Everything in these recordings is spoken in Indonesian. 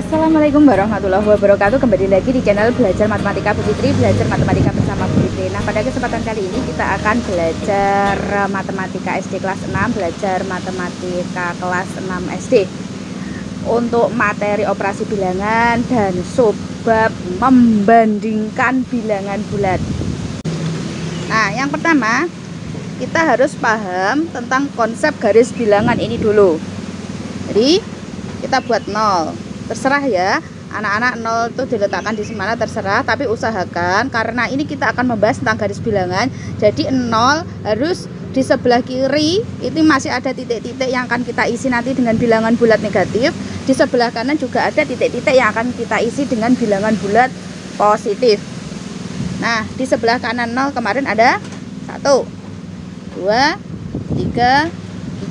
Assalamualaikum warahmatullahi wabarakatuh. Kembali lagi di channel Belajar Matematika Bu Fitri, belajar matematika bersama Bu Fitri. Nah, pada kesempatan kali ini kita akan belajar matematika SD kelas 6, belajar matematika kelas 6 SD untuk materi operasi bilangan dan subbab membandingkan bilangan bulat. Nah, yang pertama kita harus paham tentang konsep garis bilangan ini dulu. Jadi kita buat 0, terserah ya anak-anak, 0 itu diletakkan di mana terserah, tapi usahakan karena ini kita akan membahas tentang garis bilangan, jadi 0 harus di sebelah kiri itu masih ada titik-titik yang akan kita isi nanti dengan bilangan bulat negatif, di sebelah kanan juga ada titik-titik yang akan kita isi dengan bilangan bulat positif. Nah, di sebelah kanan 0 kemarin ada 1, 2, 3,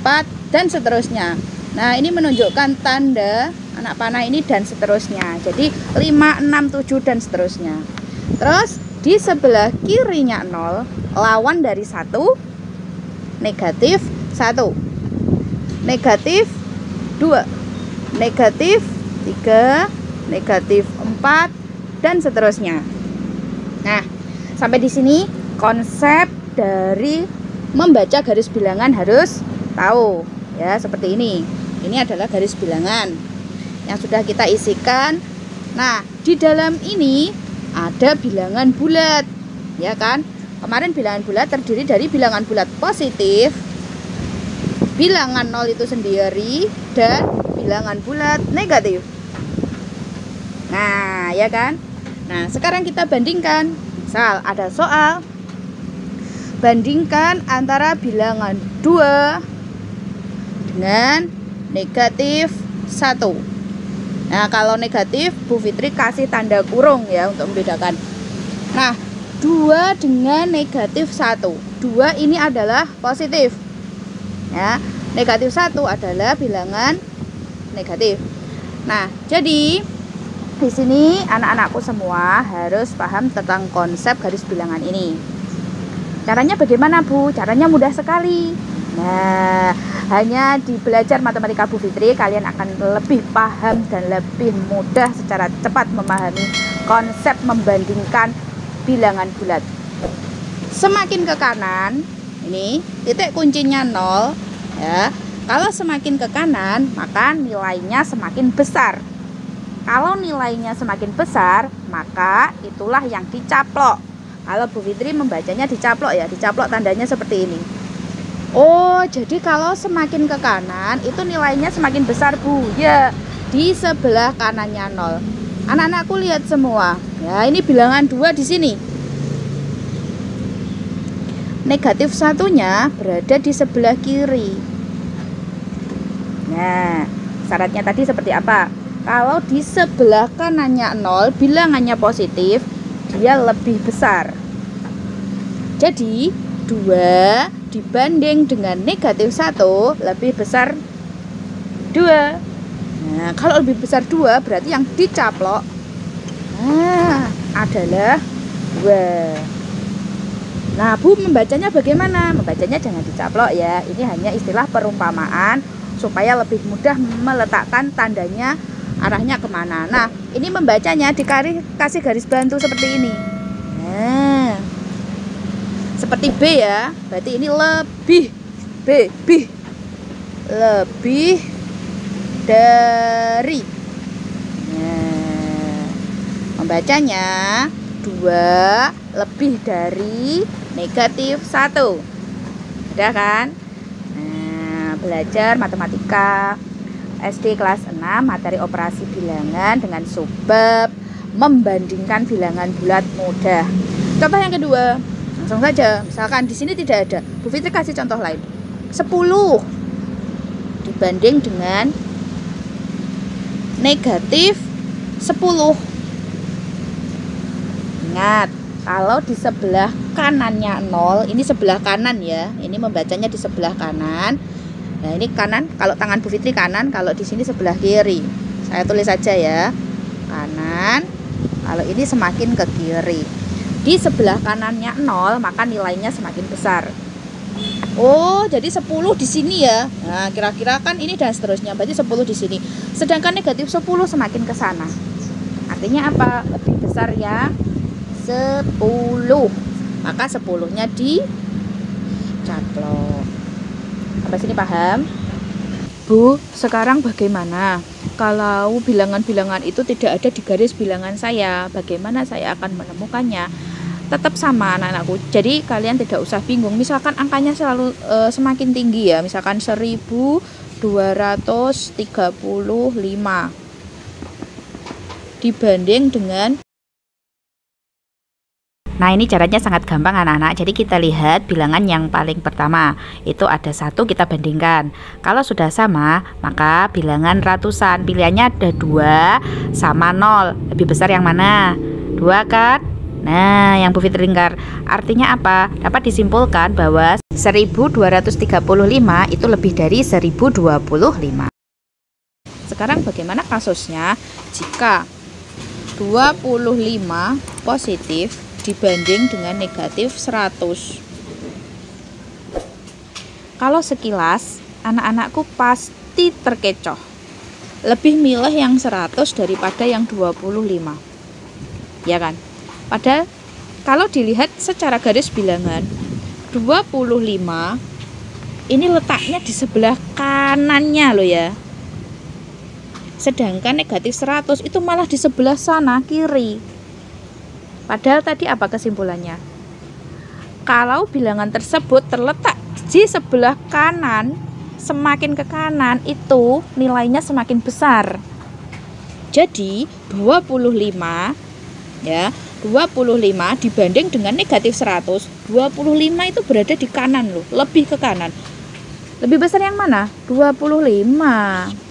4 dan seterusnya. Nah, ini menunjukkan tanda anak panah ini dan seterusnya. Jadi 5, 6, 7 dan seterusnya. Terus di sebelah kirinya 0, lawan dari 1, negatif 1, negatif 2, negatif 3, negatif 4 dan seterusnya. Nah, sampai di sini konsep dari membaca garis bilangan harus tahu ya, seperti ini. Ini adalah garis bilangan yang sudah kita isikan. Nah, di dalam ini ada bilangan bulat, ya kan? Kemarin bilangan bulat terdiri dari bilangan bulat positif, bilangan 0 itu sendiri, dan bilangan bulat negatif. Nah, ya kan? Nah, sekarang kita bandingkan. Misal ada soal bandingkan antara bilangan 2 dengan negatif 1. Nah, kalau negatif Bu Fitri kasih tanda kurung ya untuk membedakan. Nah, 2 dengan negatif 1. 2 ini adalah positif. Ya, negatif 1 adalah bilangan negatif. Nah, jadi di sini anak-anakku semua harus paham tentang konsep garis bilangan ini. Caranya bagaimana, Bu? Caranya mudah sekali. Nah, hanya di belajar matematika Bu Fitri kalian akan lebih paham dan lebih mudah secara cepat memahami konsep membandingkan bilangan bulat. Semakin ke kanan, ini titik kuncinya 0 ya. Kalau semakin ke kanan, maka nilainya semakin besar. Kalau nilainya semakin besar, maka itulah yang dicaplok. Kalau Bu Fitri membacanya dicaplok ya, dicaplok tandanya seperti ini. Oh, jadi kalau semakin ke kanan itu nilainya semakin besar, Bu. Ya, di sebelah kanannya 0. Anak-anakku lihat semua. Ya, ini bilangan 2 di sini. Negatif 1-nya berada di sebelah kiri. Nah, syaratnya tadi seperti apa? Kalau di sebelah kanannya 0, bilangannya positif, dia lebih besar. Jadi 2 dibanding dengan negatif 1 lebih besar 2. Nah, kalau lebih besar 2 berarti yang dicaplok adalah 2. Nah, Bu membacanya bagaimana? Membacanya jangan dicaplok ya. Ini hanya istilah perumpamaan supaya lebih mudah meletakkan tandanya arahnya kemana. Nah, ini membacanya dikasih garis bantu seperti ini. Nah, seperti B ya, berarti ini lebih lebih dari. Nah, membacanya 2 lebih dari negatif 1. Sudah kan? Nah, belajar matematika SD kelas 6 materi operasi bilangan dengan subbab membandingkan bilangan bulat mudah. Contoh yang kedua, langsung saja. Misalkan di sini tidak ada, Bu Fitri kasih contoh lain. 10 dibanding dengan negatif 10. Ingat, kalau di sebelah kanannya 0, ini sebelah kanan ya. Ini membacanya di sebelah kanan. Nah, ini kanan, kalau tangan Bu Fitri kanan, kalau di sini sebelah kiri. Saya tulis saja ya. Kanan. Kalau ini semakin ke kiri. Di sebelah kanannya 0, maka nilainya semakin besar. Oh, jadi 10 di sini ya. Nah, kira-kira kan ini dan seterusnya. Berarti 10 di sini. Sedangkan negatif 10 semakin ke sana. Artinya apa? Lebih besar ya 10. Maka 10-nya dicaplok. Sampai sini paham? Bu, sekarang bagaimana? Kalau bilangan-bilangan itu tidak ada di garis bilangan saya, bagaimana saya akan menemukannya? Tetap sama anak-anakku, jadi kalian tidak usah bingung. Misalkan angkanya selalu semakin tinggi ya, misalkan 1235 dibanding dengan. Nah, ini caranya sangat gampang anak-anak. Jadi kita lihat bilangan yang paling pertama, itu ada 1, kita bandingkan. Kalau sudah sama, maka bilangan ratusan, pilihannya ada 2 sama 0. Lebih besar yang mana? 2 kan? Nah, yang Bu Fitri lingkar. Artinya apa? Dapat disimpulkan bahwa 1235 itu lebih dari 1025. Sekarang bagaimana kasusnya jika 25 positif dibanding dengan negatif 100? Kalau sekilas anak-anakku pasti terkecoh, lebih milih yang 100 daripada yang 25, ya kan? Padahal kalau dilihat secara garis bilangan, 25 ini letaknya di sebelah kanannya loh ya. Sedangkan negatif 100 itu malah di sebelah sana kiri. Padahal tadi apa kesimpulannya? Kalau bilangan tersebut terletak di sebelah kanan, semakin ke kanan itu nilainya semakin besar. Jadi 25 ya, 25 dibanding dengan negatif 100, 25 itu berada di kanan loh, lebih ke kanan. Lebih besar yang mana? 25.